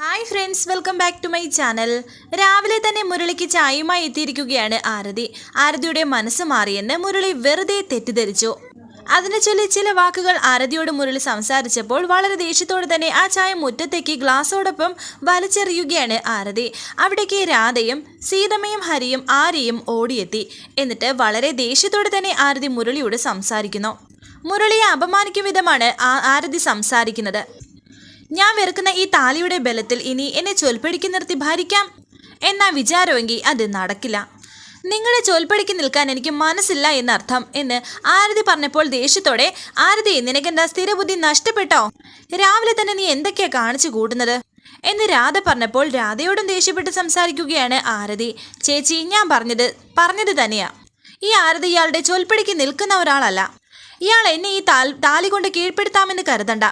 Hi friends, welcome back to my channel. രാവിലെ തന്നെ മുരളിക്ക് ചായയുമായി എത്തിയിരിക്കുകയാണ് ആരതി. ആരതിയുടെ മനസ്സ് മാറിയെന്ന് മുരളി വെറുതെ തെറ്റിദ്ധരിച്ചു. അതിനെ ചൊല്ലി ചില വാക്കുകൾ ആരതിയോട് മുരളി സംസാരിച്ചപ്പോൾ വളരെ ദേഷ്യത്തോടെ തന്നെ ആ ചായ മുറ്റത്തേക്ക് ഗ്ലാസോടൊപ്പം വലിച്ചെറിയുകയാണ് ആരതി. അവിടേക്ക് രാധയും സീതമ്മയും ഹരിയും ആര്യയും ഓടിയെത്തി. എന്നിട്ട് വളരെ ദേഷ്യത്തോടെ തന്നെ ആരതി മുരളിയോട് സംസാരിക്കുന്നു. മുരളിയെ അപമാനിക്കും വിധമാണ് ആരതി സംസാരിക്കുന്നത്. ഞാൻ വെറുക്കുന്ന ഈ താലിയുടെ ബലത്തിൽ ഇനി എന്നെ ചൊൽപ്പടിക്ക് നിർത്തി ഭരിക്കാം എന്നാ വിചാരമെങ്കിൽ അത് നടക്കില്ല. നിങ്ങളെ ചൊൽപ്പടിക്ക് നിൽക്കാൻ എനിക്ക് മനസ്സില്ല എന്നർത്ഥം എന്ന് ആരതി പറഞ്ഞപ്പോൾ ദേഷ്യത്തോടെ, ആരതി നിനക്കെന്താ സ്ഥിരബുദ്ധി നഷ്ടപ്പെട്ടോ? രാവിലെ തന്നെ നീ എന്തൊക്കെയാ കാണിച്ചു കൂട്ടുന്നത് എന്ന് രാധ പറഞ്ഞപ്പോൾ രാധയോടും ദേഷ്യപ്പെട്ട് സംസാരിക്കുകയാണ് ആരതി. ചേച്ചി, ഞാൻ പറഞ്ഞത് തന്നെയാ. ഈ ആരതി ഇയാളുടെ ചൊൽപ്പടിക്ക് നിൽക്കുന്ന ഒരാളല്ല. ഇയാൾ എന്നെ ഈ താലി കൊണ്ട് കീഴ്പ്പെടുത്താമെന്ന് കരുതണ്ട.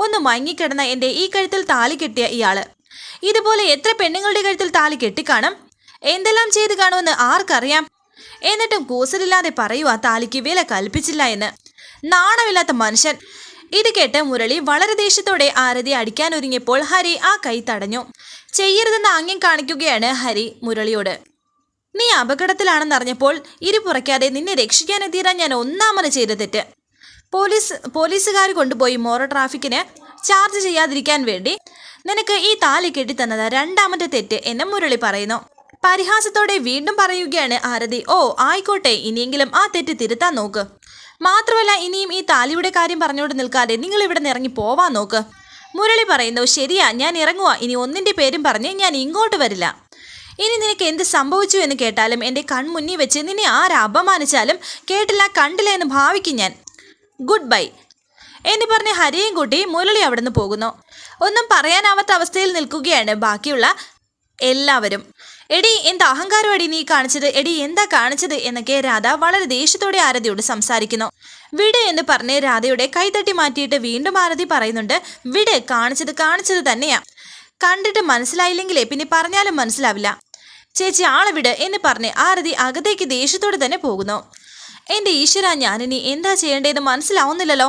ഒന്ന് മയങ്ങിക്കിടന്ന എൻ്റെ ഈ കഴുത്തിൽ താലി കെട്ടിയ ഇയാള് ഇതുപോലെ എത്ര പെണ്ണുങ്ങളുടെ കഴുത്തിൽ താലി കെട്ടിക്കാണും, എന്തെല്ലാം ചെയ്ത് കാണുമെന്ന് ആർക്കറിയാം. എന്നിട്ടും കൂസലില്ലാതെ പറയുക താലിക്ക് വില കൽപ്പിച്ചില്ല എന്ന്. നാണമില്ലാത്ത മനുഷ്യൻ. ഇത് കേട്ട് മുരളി വളരെ ദേഷ്യത്തോടെ ആരതി അടിക്കാൻ ഒരുങ്ങിയപ്പോൾ ഹരി ആ കൈ തടഞ്ഞു. ചെയ്യരുതെന്ന് ആംഗ്യം കാണിക്കുകയാണ് ഹരി മുരളിയോട്. നീ അപകടത്തിലാണെന്നറിഞ്ഞപ്പോൾ ഇരുപുറയ്ക്കാതെ നിന്നെ രക്ഷിക്കാനെത്തിയാൻ ഞാൻ ഒന്നാമത് ചെയ്ത തെറ്റ്. പോലീസുകാർ കൊണ്ടുപോയി മോറോ ട്രാഫിക്കിന് ചാർജ് ചെയ്യാതിരിക്കാൻ വേണ്ടി നിനക്ക് ഈ താലി കെട്ടിത്തന്നത് രണ്ടാമത്തെ തെറ്റ് എന്ന് മുരളി പറയുന്നു. പരിഹാസത്തോടെ വീണ്ടും പറയുകയാണ് ആരതി. ഓ ആയിക്കോട്ടെ, ഇനിയെങ്കിലും ആ തെറ്റ് തിരുത്താൻ നോക്ക്. മാത്രമല്ല, ഇനിയും ഈ താലിയുടെ കാര്യം പറഞ്ഞുകൊണ്ട് നിൽക്കാതെ നിങ്ങൾ ഇവിടെ നിന്ന് ഇറങ്ങി പോവാൻ നോക്ക്. മുരളി പറയുന്നു. ശരിയാ, ഞാൻ ഇറങ്ങുക. ഇനി ഒന്നിൻ്റെ പേരും പറഞ്ഞ് ഞാൻ ഇങ്ങോട്ട് വരില്ല. ഇനി നിനക്ക് എന്ത് സംഭവിച്ചു എന്ന് കേട്ടാലും എൻ്റെ കൺമുന്നിൽ വെച്ച് നിന്നെ ആര് അപമാനിച്ചാലും കേട്ടില്ല കണ്ടില്ല എന്ന് ഭാവിക്കും ഞാൻ. ഗുഡ് ബൈ എന്ന് പറഞ്ഞ് ഹരിയും കൂട്ടി മുരളി അവിടെ നിന്ന് പോകുന്നു. ഒന്നും പറയാനാവാത്ത അവസ്ഥയിൽ നിൽക്കുകയാണ് ബാക്കിയുള്ള എല്ലാവരും. എടി, എന്താ അഹങ്കാരമടി നീ കാണിച്ചത്? എടി, എന്താ കാണിച്ചത് എന്നൊക്കെ രാധ വളരെ ദേഷ്യത്തോടെ ആരതിയോട് സംസാരിക്കുന്നു. വിട് എന്ന് പറഞ്ഞ് രാധയുടെ കൈതട്ടി മാറ്റിയിട്ട് വീണ്ടും ആരതി പറയുന്നുണ്ട്. വിട്, കാണിച്ചത് തന്നെയാ. കണ്ടിട്ട് മനസ്സിലായില്ലെങ്കിലേ പിന്നെ പറഞ്ഞാലും മനസ്സിലാവില്ല. ചേച്ചി, ആളെ വിട് എന്ന് പറഞ്ഞ് ആരതി അകത്തേക്ക് ദേഷ്യത്തോടെ തന്നെ പോകുന്നു. എൻ്റെ ഈശ്വര, ഞാനിനി എന്താ ചെയ്യേണ്ടതെന്ന് മനസ്സിലാവുന്നില്ലല്ലോ.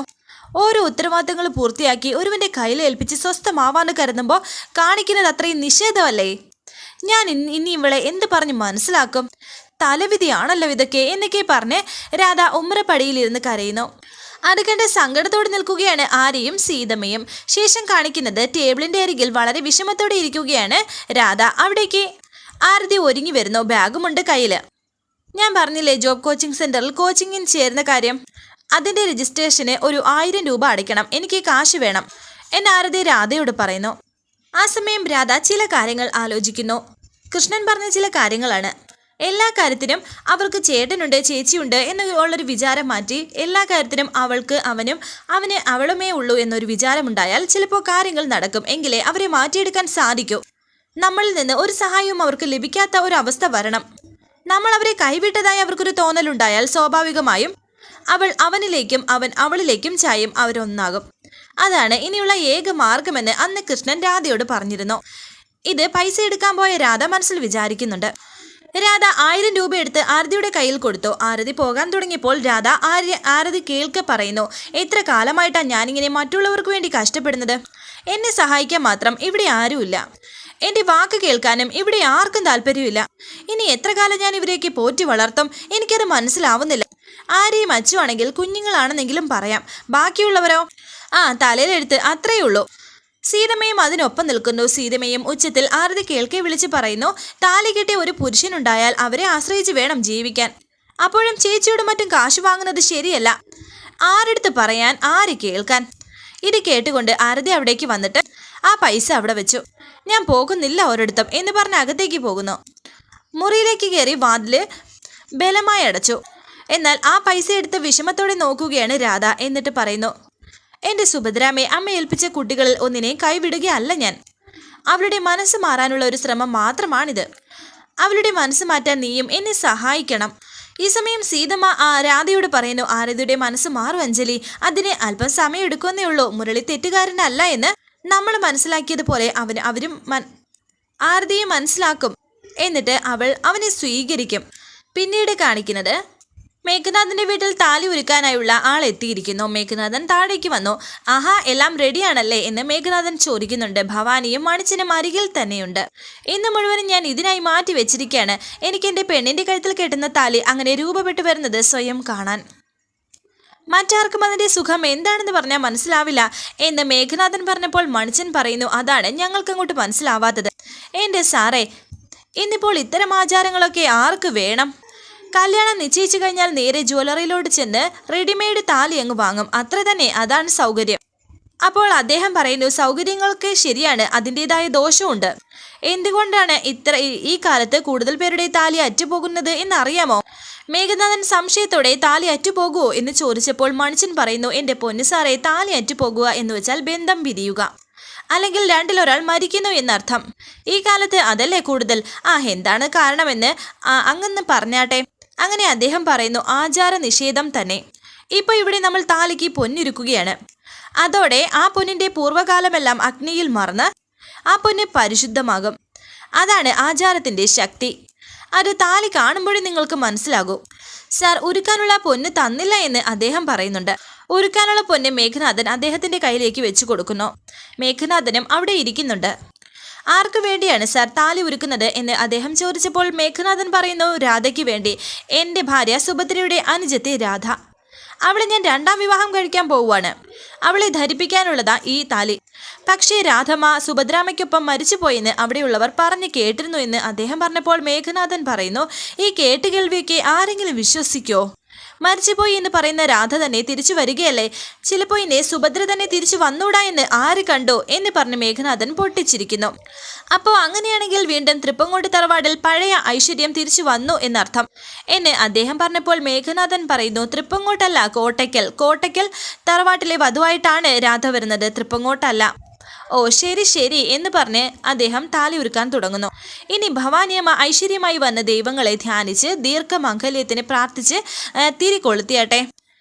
ഓരോ ഉത്തരവാദിത്തങ്ങൾ പൂർത്തിയാക്കി ഒരുവൻ്റെ കയ്യിൽ ഏൽപ്പിച്ച് സ്വസ്ഥമാവാന്ന് കരുതുമ്പോൾ കാണിക്കുന്നത് അത്രയും നിഷേധമല്ലേ? ഞാൻ ഇനി ഇവളെ എന്ത് പറഞ്ഞ് മനസ്സിലാക്കും? തലവിധിയാണല്ലോ ഇതൊക്കെ എന്നൊക്കെ പറഞ്ഞ് രാധ ഉമ്മറപ്പടിയിലിരുന്ന് കരയുന്നു. അത് കണ്ട് സങ്കടത്തോടെ നിൽക്കുകയാണ് ആര്യയും സീതമ്മയും. ശേഷം കാണിക്കുന്നത് ടേബിളിൻ്റെ അരികിൽ വളരെ വിഷമത്തോടെ ഇരിക്കുകയാണ് രാധ. അവിടേക്ക് ആരതി ഒരുങ്ങി വരുന്നു. ബാഗുമുണ്ട് കയ്യിൽ. ഞാൻ പറഞ്ഞില്ലേ ജോബ് കോച്ചിങ് സെൻറ്ററിൽ കോച്ചിങ്ങിന് ചേരുന്ന കാര്യം, അതിൻ്റെ രജിസ്ട്രേഷന് ഒരു 1000 രൂപ അടയ്ക്കണം. എനിക്ക് കാശ് വേണം എന്ന് ആരതി രാധയോട് പറയുന്നു. ആ സമയം രാധ ചില കാര്യങ്ങൾ ആലോചിക്കുന്നു. കൃഷ്ണൻ പറഞ്ഞ ചില കാര്യങ്ങളാണ്. എല്ലാ കാര്യത്തിനും അവർക്ക് ചേട്ടനുണ്ട് ചേച്ചിയുണ്ട് എന്നുള്ളൊരു വിചാരം മാറ്റി എല്ലാ കാര്യത്തിനും അവൾക്ക് അവനും അവന് അവളുമേ ഉള്ളൂ എന്നൊരു വിചാരമുണ്ടായാൽ ചിലപ്പോൾ കാര്യങ്ങൾ നടക്കും. എങ്കിലേ അവരെ മാറ്റിയെടുക്കാൻ സാധിക്കൂ. നമ്മളിൽ നിന്ന് ഒരു സഹായവും അവർക്ക് ലഭിക്കാത്ത ഒരു അവസ്ഥ വരണം. നമ്മൾ അവരെ കൈവിട്ടതായി അവർക്കൊരു തോന്നലുണ്ടായാൽ സ്വാഭാവികമായും അവൾ അവനിലേക്കും അവൻ അവളിലേക്കും ചായും. അവരൊന്നാകും. അതാണ് ഇനിയുള്ള ഏക മാർഗമെന്ന് അന്ന് കൃഷ്ണൻ രാധയോട് പറഞ്ഞിരുന്നു. ഇത് പൈസ എടുക്കാൻ പോയ രാധ മനസ്സിൽ വിചാരിക്കുന്നുണ്ട്. രാധ 1000 രൂപ എടുത്ത് ആരതിയുടെ കയ്യിൽ കൊടുത്തു. ആരതി പോകാൻ തുടങ്ങിയപ്പോൾ രാധ ആരതി കേൾക്കെ പറയുന്നു. എത്ര കാലമായിട്ടാണ് ഞാനിങ്ങനെ മറ്റുള്ളവർക്ക് വേണ്ടി കഷ്ടപ്പെടുന്നത്? എന്നെ സഹായിക്കാൻ മാത്രം ഇവിടെ ആരുമില്ല. എൻ്റെ വാക്ക് കേൾക്കാനും ഇവിടെ ആർക്കും താല്പര്യമില്ല. ഇനി എത്ര കാലം ഞാൻ ഇവരെയൊക്കെ പോറ്റി വളർത്തും? എനിക്കത് മനസ്സിലാവുന്നില്ല. ആരെയും അച്ചുവാണെങ്കിൽ കുഞ്ഞുങ്ങളാണെന്നെങ്കിലും പറയാം. ബാക്കിയുള്ളവരോ? തലയിലെടുത്ത്, അത്രയേ ഉള്ളൂ. സീതമ്മയും അതിനൊപ്പം നിൽക്കുന്നു. സീതമ്മയും ഉച്ചത്തിൽ ആരതി കേൾക്കെ വിളിച്ച് പറയുന്നു. താലി കെട്ടിയ ഒരു പുരുഷനുണ്ടായാൽ അവരെ ആശ്രയിച്ച് വേണം ജീവിക്കാൻ. അപ്പോഴും ചേച്ചിയോട് മറ്റും കാശ് വാങ്ങുന്നത് ശരിയല്ല. ആരെടുത്ത് പറയാൻ, ആര് കേൾക്കാൻ? ഇത് കേട്ടുകൊണ്ട് ആരതി അവിടേക്ക് വന്നിട്ട് ആ പൈസ അവിടെ വെച്ചു. ഞാൻ പോകുന്നില്ല ഒരിടത്തും എന്ന് പറഞ്ഞ് അകത്തേക്ക് പോകുന്നു. മുറിയിലേക്ക് കയറി വാതില് ബലമായി അടച്ചു. എന്നാൽ ആ പൈസ എടുത്ത് വിഷമത്തോടെ നോക്കുകയാണ് രാധ. എന്നിട്ട് പറയുന്നു. എൻ്റെ സുഭദ്രാമ്മയെ അമ്മ ഏൽപ്പിച്ച കുട്ടികളിൽ ഒന്നിനെയും കൈവിടുകയല്ല ഞാൻ. അവളുടെ മനസ്സ് മാറാനുള്ള ഒരു ശ്രമം മാത്രമാണിത്. അവളുടെ മനസ്സ് മാറ്റാൻ നീയും എന്നെ സഹായിക്കണം. ഈ സമയം സീതമ്മ രാധയോട് പറയുന്നു. ആരതിയുടെ മനസ്സ് മാറും അഞ്ജലി. അതിന് അല്പം സമയം എടുക്കുന്നേ ഉള്ളൂ. മുരളി തെറ്റുകാരനല്ല എന്ന് നമ്മൾ മനസ്സിലാക്കിയതുപോലെ അവരും ആരതിയെ മനസ്സിലാക്കും. എന്നിട്ട് അവൾ അവനെ സ്വീകരിക്കും. പിന്നീട് കാണിക്കുന്നത് മേഘനാഥന്റെ വീട്ടിൽ താലി ഒരുക്കാനായുള്ള ആൾ എത്തിയിരിക്കുന്നു. മേഘനാഥൻ താഴേക്ക് വന്നു. ആഹാ, എല്ലാം റെഡിയാണല്ലേ എന്ന് മേഘനാഥൻ ചോദിക്കുന്നുണ്ട്. ഭവാനിയും മണിച്ചനും അരികിൽ തന്നെയുണ്ട്. ഇന്ന് മുഴുവനും ഞാൻ ഇതിനായി മാറ്റി വെച്ചിരിക്കുകയാണ്. എനിക്ക് എൻ്റെ പെണ്ണിന്റെ കഴുത്തിൽ കെട്ടുന്ന താലി അങ്ങനെ രൂപപ്പെട്ടു വരുന്നത് സ്വയം കാണാൻ. മറ്റാർക്കും അതിന്റെ സുഖം എന്താണെന്ന് പറഞ്ഞാൽ മനസ്സിലാവില്ല എന്ന് മേഘനാഥൻ പറഞ്ഞപ്പോൾ മണിച്ചൻ പറയുന്നു, അതാണ് ഞങ്ങൾക്കങ്ങോട്ട് മനസ്സിലാവാത്തത്. എൻ്റെ സാറേ, ഇന്നിപ്പോൾ ഇത്തരം ആചാരങ്ങളൊക്കെ ആർക്ക് വേണം? കല്യാണം നിശ്ചയിച്ചു കഴിഞ്ഞാൽ നേരെ ജ്വല്ലറിയിലോട്ട് ചെന്ന് റെഡിമെയ്ഡ് താലി അങ്ങ് വാങ്ങും, അത്ര തന്നെ, അതാണ് സൗകര്യം. അപ്പോൾ അദ്ദേഹം പറയുന്നു, സൗകര്യങ്ങളൊക്കെ ശരിയാണ്, അതിൻ്റെതായ ദോഷമുണ്ട്. എന്തുകൊണ്ടാണ് ഈ കാലത്ത് കൂടുതൽ പേരുടെ താലി അറ്റുപോകുന്നത് എന്നറിയാമോ? മേഘനാഥൻ സംശയത്തോടെ താലി അറ്റുപോകുമോ എന്ന് ചോദിച്ചപ്പോൾ മണിച്ചൻ പറയുന്നു, എൻ്റെ പൊന്നു സാറേ, താലി അറ്റുപോകുക എന്ന് വെച്ചാൽ ബന്ധം പിരിയുക, അല്ലെങ്കിൽ രണ്ടിലൊരാൾ മരിക്കുന്നു എന്നർത്ഥം. ഈ കാലത്ത് അതല്ലേ കൂടുതൽ. എന്താണ് കാരണമെന്ന് അങ്ങന്ന് പറഞ്ഞാട്ടെ. അങ്ങനെ അദ്ദേഹം പറയുന്നു, ആചാര നിഷേധം തന്നെ. ഇപ്പോൾ ഇവിടെ നമ്മൾ താലിക്ക് പൊന്നിരുക്കുകയാണ്. അതോടെ ആ പൊന്നിൻ്റെ പൂർവ്വകാലമെല്ലാം അഗ്നിയിൽ മറന്ന് ആ പൊന്ന് പരിശുദ്ധമാകും. അതാണ് ആചാരത്തിൻ്റെ ശക്തി. അത് താലി കാണുമ്പോഴേ നിങ്ങൾക്ക് മനസ്സിലാകൂ. സാർ, ഉരുക്കാനുള്ള പൊന്ന് തന്നില്ല എന്ന് അദ്ദേഹം പറയുന്നുണ്ട്. ഉരുക്കാനുള്ള പൊന്ന് മേഘനാഥൻ അദ്ദേഹത്തിൻ്റെ കയ്യിലേക്ക് വെച്ചു കൊടുക്കുന്നു. മേഘനാഥനും അവിടെ ഇരിക്കുന്നുണ്ട്. ആർക്കു വേണ്ടിയാണ് സാർ താലി ഉരുക്കുന്നത് എന്ന് അദ്ദേഹം ചോദിച്ചപ്പോൾ മേഘനാഥൻ പറയുന്നു, രാധയ്ക്ക് വേണ്ടി. എൻ്റെ ഭാര്യ സുഭദ്രയുടെ അനുജത്തി രാധ. അവളെ ഞാൻ 2ാം വിവാഹം കഴിക്കാൻ പോവുകയാണ്. അവളെ ധരിപ്പിക്കാനുള്ളതാ ഈ താലി. പക്ഷേ രാധമ്മ സുഭദ്രാമയ്ക്കൊപ്പം മരിച്ചുപോയെന്ന് അവിടെയുള്ളവർ പറഞ്ഞു കേട്ടിരുന്നു എന്ന് അദ്ദേഹം പറഞ്ഞപ്പോൾ മേഘനാഥൻ പറയുന്നു, ഈ കേട്ടുകേൾവിയൊക്കെ ആരെങ്കിലും വിശ്വസിക്കോ? മരിച്ചുപോയി എന്ന് പറയുന്ന രാധ തന്നെ തിരിച്ചു വരികയല്ലേ? ചിലപ്പോൾ ഇന്നെ സുഭദ്ര തന്നെ തിരിച്ചു വന്നൂടാ എന്ന് ആര് കണ്ടോ എന്ന് പറഞ്ഞ് മേഘനാഥൻ പൊട്ടിച്ചിരിക്കുന്നു. അപ്പോൾ അങ്ങനെയാണെങ്കിൽ വീണ്ടും തൃപ്പങ്ങോട്ട് തറവാടിൽ പഴയ ഐശ്വര്യം തിരിച്ചു വന്നു എന്നർത്ഥം എന്ന് അദ്ദേഹം പറഞ്ഞപ്പോൾ മേഘനാഥൻ പറയുന്നു, തൃപ്പങ്ങോട്ടല്ല, കോട്ടയ്ക്കൽ തറവാട്ടിലെ വധുവായിട്ടാണ് രാധ വരുന്നത്, തൃപ്പങ്ങോട്ടല്ല. ഓ ശരി ശരി എന്ന് പറഞ്ഞ് അദ്ദേഹം താലി ഉരുക്കാൻ തുടങ്ങുന്നു. ഇനി ഭവാനിയമ്മ ഐശ്വര്യമായി വന്ന ദൈവങ്ങളെ ധ്യാനിച്ച് ദീർഘമംഗല്യത്തിന് പ്രാർത്ഥിച്ച് തിരി കൊളുത്തിയാട്ടെ.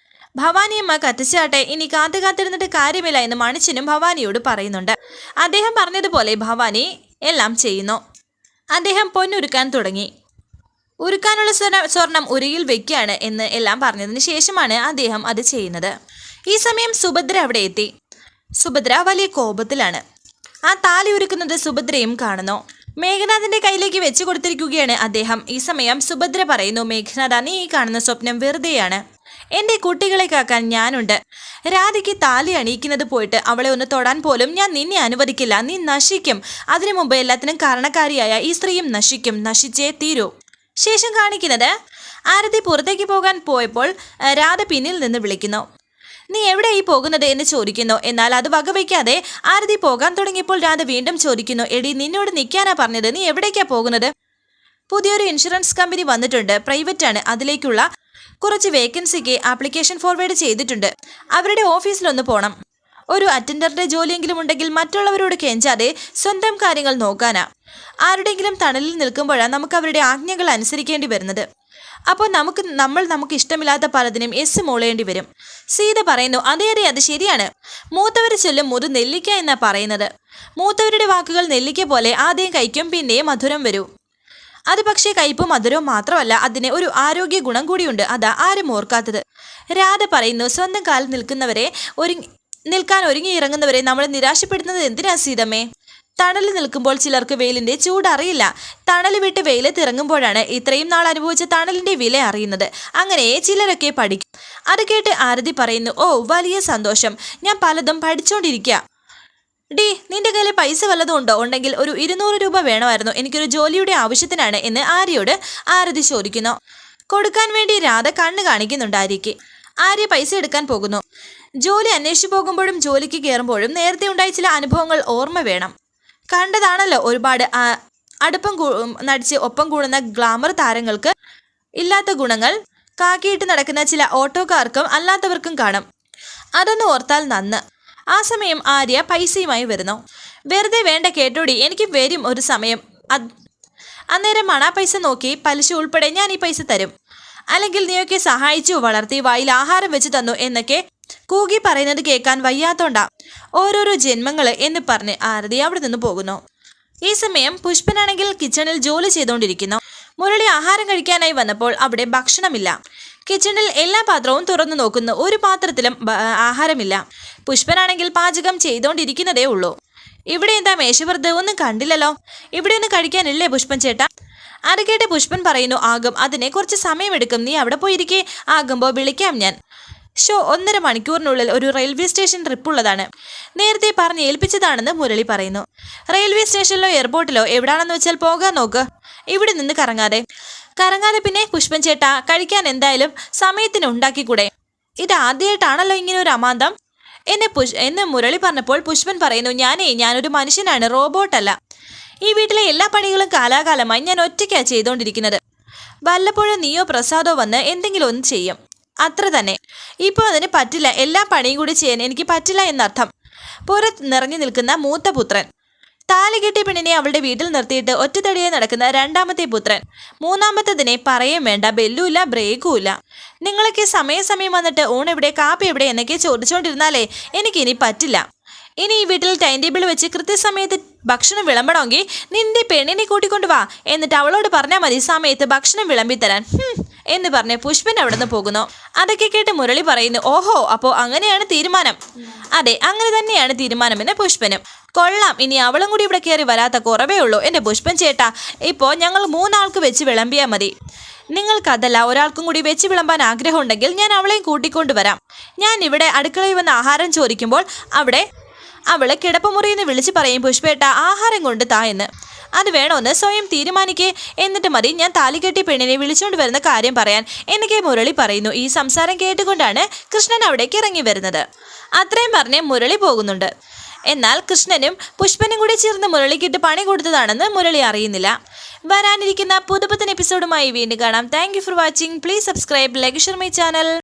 ഭവാനിയമ്മ കത്തിച്ചാട്ടെ. ഇനി കാത്തിരുന്നിട്ട് കാര്യമില്ല എന്ന് മണിച്ചനും ഭവാനിയോട് പറയുന്നുണ്ട്. അദ്ദേഹം പറഞ്ഞതുപോലെ ഭവാനി എല്ലാം ചെയ്യുന്നു. അദ്ദേഹം പൊന്നുരുക്കാൻ തുടങ്ങി. ഉരുക്കാനുള്ള സ്വർണം ഉരുകിൽ വെക്കുകയാണ് എന്ന് എല്ലാം പറഞ്ഞതിന് ശേഷമാണ് അദ്ദേഹം അത് ചെയ്യുന്നത്. ഈ സമയം സുഭദ്ര അവിടെ എത്തി. സുഭദ്ര വലിയ കോപത്തിലാണ്. ആ താലി ഉരുക്കുന്നത് സുഭദ്രയും കാണുന്നു. മേഘനാഥന്റെ കയ്യിലേക്ക് വെച്ചു കൊടുത്തിരിക്കുകയാണ് അദ്ദേഹം. ഈ സമയം സുഭദ്ര പറയുന്നു, മേഘനാഥ, നീ ഈ കാണുന്ന സ്വപ്നം വെറുതെയാണ്. എൻ്റെ കുട്ടികളെ കാക്കാൻ ഞാനുണ്ട്. രാധയ്ക്ക് താലി അണിയിക്കുന്നത് പോയിട്ട് അവളെ ഒന്ന് തൊടാൻ പോലും ഞാൻ നിന്നെ അനുവദിക്കില്ല. നീ നശിക്കും. അതിനു മുമ്പ് എല്ലാത്തിനും കാരണക്കാരിയായ ഈ സ്ത്രീയും നശിച്ചേ തീരൂ. ശേഷം കാണിക്കുന്നത് ആരതി പുറത്തേക്ക് പോകാൻ പോയപ്പോൾ രാധ പിന്നിൽ നിന്ന് വിളിക്കുന്നു. നീ എവിടെയായി പോകുന്നത് എന്ന് ചോദിക്കുന്നു. എന്നാൽ അത് വകവയ്ക്കാതെ ആരതി പോകാൻ തുടങ്ങിയപ്പോൾ രാധ വീണ്ടും ചോദിക്കുന്നു, എടി, നിന്നോട് നിൽക്കാനാ പറഞ്ഞത്, നീ എവിടേക്കാ പോകുന്നത്? പുതിയൊരു ഇൻഷുറൻസ് കമ്പനി വന്നിട്ടുണ്ട്, പ്രൈവറ്റ് ആണ്. അതിലേക്കുള്ള കുറച്ച് വേക്കൻസിക്ക് ആപ്ലിക്കേഷൻ ഫോർവേഡ് ചെയ്തിട്ടുണ്ട്. അവരുടെ ഓഫീസിലൊന്ന് പോകണം. ഒരു അറ്റൻഡറുടെ ജോലിയെങ്കിലും ഉണ്ടെങ്കിൽ മറ്റുള്ളവരോട് കെഞ്ചാതെ സ്വന്തം കാര്യങ്ങൾ നോക്കാനാ. ആരുടെയെങ്കിലും തണലിൽ നിൽക്കുമ്പോഴാണ് നമുക്ക് അവരുടെ ആജ്ഞകൾ അനുസരിക്കേണ്ടി വരുന്നത്. അപ്പോൾ നമുക്ക് ഇഷ്ടമില്ലാത്ത പലതിനും എസ് മൂളേണ്ടി വരും. സീത പറയുന്നു, അതെ അത് ശരിയാണ്. മൂത്തവർ ചൊല്ലും മുതു നെല്ലിക്ക എന്നാ പറയുന്നത്. മൂത്തവരുടെ വാക്കുകൾ നെല്ലിക്ക പോലെ ആദ്യം കയ്ക്കും പിന്നെ മധുരം വരൂ. അത് പക്ഷേ കയ്പും മധുരവും മാത്രമല്ല, അതിന് ഒരു ആരോഗ്യ ഗുണം കൂടിയുണ്ട്. അതാ ആരും ഓർക്കാത്തത്. രാധ പറയുന്നു, സ്വന്തം കാലിൽ നിൽക്കാൻ ഒരുങ്ങി ഇറങ്ങുന്നവരെ നമ്മൾ നിരാശപ്പെടുന്നത് എന്തിനാ സീതമ്മേ? തണലിൽ നിൽക്കുമ്പോൾ ചിലർക്ക് വെയിലിൻ്റെ ചൂടറിയില്ല. തണൽ വിട്ട് വെയിലത്ത് ഇറങ്ങുമ്പോഴാണ് ഇത്രയും നാൾ അനുഭവിച്ച തണലിൻ്റെ വില അറിയുന്നത്. അങ്ങനെ ചിലരൊക്കെ പഠിക്കും. അത് കേട്ട് ആരതി പറയുന്നു, ഓ വലിയ സന്തോഷം, ഞാൻ പലതും പഠിച്ചുകൊണ്ടിരിക്കുക. ഡി, നിന്റെ കയ്യിൽ പൈസ വല്ലതും ഉണ്ടോ? ഉണ്ടെങ്കിൽ ഒരു 200 രൂപ വേണമായിരുന്നു, എനിക്കൊരു ജോലിയുടെ ആവശ്യത്തിനാണ് എന്ന് ആര്യയോട് ആരതി ചോദിക്കുന്നു. കൊടുക്കാൻ വേണ്ടി രാധ കണ്ണ് കാണിക്കുന്നുണ്ട് ആര്യയ്ക്ക്. ആര്യ പൈസ എടുക്കാൻ പോകുന്നു. ജോലി അന്വേഷിച്ചു പോകുമ്പോഴും ജോലിക്ക് കയറുമ്പോഴും നേരത്തെ ഉണ്ടായ ചില അനുഭവങ്ങൾ ഓർമ്മ വേണം. കണ്ടതാണല്ലോ ഒരുപാട് അടുപ്പം നടിച്ച് ഒപ്പം കൂടുന്ന ഗ്ലാമർ താരങ്ങൾക്ക് ഇല്ലാത്ത ഗുണങ്ങൾ കാക്കിയിട്ട് നടക്കുന്ന ചില ഓട്ടോക്കാർക്കും അല്ലാത്തവർക്കും കാണും. അതൊന്ന് ഓർത്താൽ നന്ന്. ആ സമയം ആര്യ പൈസയുമായി വരുന്നു. വെറുതെ വേണ്ട കേട്ടോടി, എനിക്ക് വരും ഒരു സമയം. അന്നേരം മണാ പൈസ നോക്കി പലിശ ഉൾപ്പെടെ ഞാൻ ഈ പൈസ തരും. അല്ലെങ്കിൽ നീയൊക്കെ സഹായിച്ചു വളർത്തി വായിൽ ആഹാരം വെച്ച് തന്നു എന്നൊക്കെ കൂകി പറയുന്നത് കേൾക്കാൻ വയ്യാത്തോണ്ടാ ഓരോരോ ജന്മങ്ങള് എന്ന് പറഞ്ഞ് ആരതി അവിടെ നിന്ന് പോകുന്നു. ഈ സമയം പുഷ്പനാണെങ്കിൽ കിച്ചണിൽ ജോലി ചെയ്തുകൊണ്ടിരിക്കുന്നു. മുരളി ആഹാരം കഴിക്കാനായി വന്നപ്പോൾ അവിടെ ഭക്ഷണമില്ല. കിച്ചണിൽ എല്ലാ പാത്രവും തുറന്നു നോക്കുന്നു. ഒരു പാത്രത്തിലും ആഹാരമില്ല. പുഷ്പനാണെങ്കിൽ പാചകം ചെയ്തുകൊണ്ടിരിക്കുന്നതേ ഉള്ളൂ. ഇവിടെ എന്താ മേശപ്പുറത്ത് ഒന്നും കണ്ടില്ലല്ലോ. ഇവിടെ ഒന്നും കഴിക്കാനില്ലേ പുഷ്പൻ ചേട്ടാ? അത് കേട്ട് പുഷ്പൻ പറയുന്നു, ആകും, അതിനെ കുറച്ച് സമയമെടുക്കും, നീ അവിടെ പോയിരിക്കേ, ആകുമ്പോൾ വിളിക്കാം ഞാൻ. 1.5 മണിക്കൂറിനുള്ളിൽ ഒരു റെയിൽവേ സ്റ്റേഷൻ ട്രിപ്പുള്ളതാണ്. നേരത്തെ പറഞ്ഞ് ഏൽപ്പിച്ചതാണെന്ന് മുരളി പറയുന്നു. റെയിൽവേ സ്റ്റേഷനിലോ എയർപോർട്ടിലോ എവിടാണെന്ന് വെച്ചാൽ പോകാൻ നോക്ക്, ഇവിടെ നിന്ന് കറങ്ങാതെ പിന്നെ പുഷ്പൻ ചേട്ടാ, കഴിക്കാൻ എന്തായാലും സമയത്തിന് ഉണ്ടാക്കിക്കൂടെ? ഇത് ആദ്യമായിട്ടാണല്ലോ ഇങ്ങനെ ഒരു അമാന്തം എന്ന് മുരളി പറഞ്ഞപ്പോൾ പുഷ്പൻ പറയുന്നു, ഞാനൊരു മനുഷ്യനാണ്, റോബോട്ടല്ല. ഈ വീട്ടിലെ എല്ലാ പണികളും കാലാകാലമായി ഞാൻ ഒറ്റയ്ക്കാണ് ചെയ്തുകൊണ്ടിരിക്കുന്നത്. വല്ലപ്പോഴും നീയോ പ്രസാദോ വന്ന് എന്തെങ്കിലും ഒന്ന് ചെയ്യും, അത്ര തന്നെ. ഇപ്പോൾ അതിന് പറ്റില്ല, എല്ലാ പണിയും കൂടി ചെയ്യാൻ എനിക്ക് പറ്റില്ല എന്നർത്ഥം. പുറത്ത് നിറഞ്ഞു നിൽക്കുന്ന മൂത്ത പുത്രൻ, താലി കെട്ടിയ പെണ്ണിനെ അവളുടെ വീട്ടിൽ നിർത്തിയിട്ട് ഒറ്റത്തടിയായി നടക്കുന്ന രണ്ടാമത്തെ പുത്രൻ, മൂന്നാമത്തതിനെ പറയും വേണ്ട, ബെല്ലുമില്ല ബ്രേക്കുമില്ല. നിങ്ങളൊക്കെ സമയം വന്നിട്ട് ഊണെവിടെ കാപ്പി എവിടെ എന്നൊക്കെ ചോദിച്ചുകൊണ്ടിരുന്നാലേ എനിക്കിനി പറ്റില്ല. ഇനി ഈ വീട്ടിൽ ടൈം ടേബിൾ വെച്ച് കൃത്യസമയത്ത് ഭക്ഷണം വിളമ്പണമെങ്കിൽ നിന്റെ പെണ്ണിനെ കൂട്ടിക്കൊണ്ടു വാ, എന്നിട്ട് അവളോട് പറഞ്ഞാൽ മതി സമയത്ത് ഭക്ഷണം വിളമ്പിത്തരാൻ എന്ന് പറഞ്ഞ് പുഷ്പൻ അവിടെ നിന്ന് പോകുന്നു. അതൊക്കെ കേട്ട് മുരളി പറയുന്നു, ഓഹോ, അപ്പോൾ അങ്ങനെയാണ് തീരുമാനം? അതെ, അങ്ങനെ തന്നെയാണ് തീരുമാനമെന്ന് പുഷ്പനും. കൊള്ളാം, ഇനി അവളും കൂടി ഇവിടെ കയറി വരാത്ത കുറവേ ഉള്ളൂ എൻ്റെ പുഷ്പൻ ചേട്ടാ. ഇപ്പോൾ ഞങ്ങൾ 3 ആൾക്ക് വെച്ച് വിളമ്പിയാൽ മതി. നിങ്ങൾക്കതല്ല, ഒരാൾക്കും കൂടി വെച്ച് വിളമ്പാൻ ആഗ്രഹമുണ്ടെങ്കിൽ ഞാൻ അവളെയും കൂട്ടിക്കൊണ്ടുവരാം. ഞാൻ ഇവിടെ അടുക്കളയിൽ വന്ന് ആഹാരം ചോദിക്കുമ്പോൾ അവള് കിടപ്പുമുറിയിൽ നിന്ന് വിളിച്ച് പറയും, പുഷ്പേട്ട ആഹാരം കൊണ്ട് താ എന്ന്. അത് വേണമെന്ന് സ്വയം തീരുമാനിക്കേ, എന്നിട്ട് മതി ഞാൻ താലികെട്ടി പെണ്ണിനെ വിളിച്ചുകൊണ്ട് വരുന്ന കാര്യം പറയാൻ എന്നൊക്കെ മുരളി പറയുന്നു. ഈ സംസാരം കേട്ടുകൊണ്ടാണ് കൃഷ്ണൻ അവിടേക്ക് ഇറങ്ങി വരുന്നത്. അത്രയും പറഞ്ഞ് മുരളി പോകുന്നുണ്ട്. എന്നാൽ കൃഷ്ണനും പുഷ്പനും കൂടി ചേർന്ന് മുരളിക്കിട്ട് പണി കൊടുത്തതാണെന്ന് മുരളി അറിയുന്നില്ല. വരാനിരിക്കുന്ന പുതുപുത്തൻ എപ്പിസോഡുമായി വീണ്ടും കാണാം. Thank you for watching. Please subscribe, like, share my channel.